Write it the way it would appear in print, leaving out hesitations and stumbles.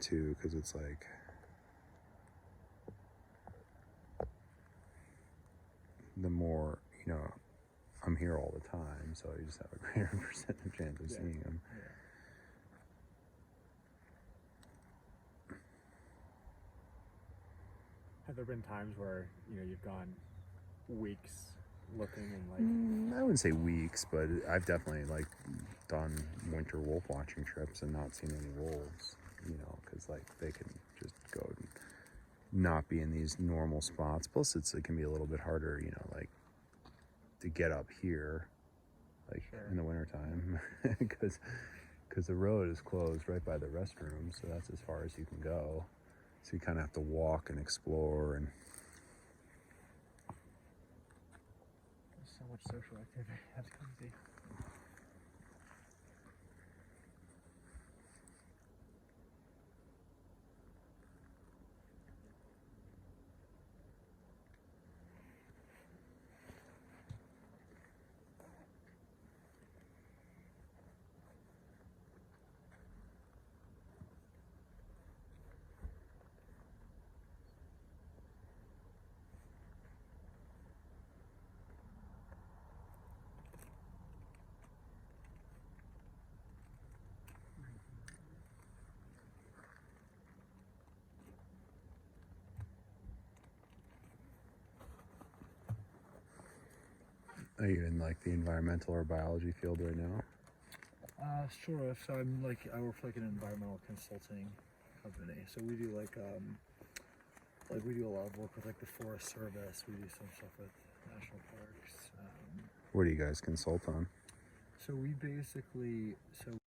too, because it's like the more, you know, I'm here all the time, so you just have a greater percentage chance of seeing them. Yeah. Have there been times where, you know, you've gone weeks looking and like I wouldn't say weeks, but I've definitely like done winter wolf watching trips and not seen any wolves, you know, because like they can just go and not be in these normal spots. Plus it can be a little bit harder, you know, like to get up here like in the wintertime because the road is closed right by the restroom, so that's as far as you can go. So you kind of have to walk and explore, and there's so much social activity. That's crazy. are you in like the environmental or biology field right now? Sort of. So I work for like an environmental consulting company. So we do like we do a lot of work with like the Forest Service. We do some stuff with national parks. What do you guys consult on? So we basically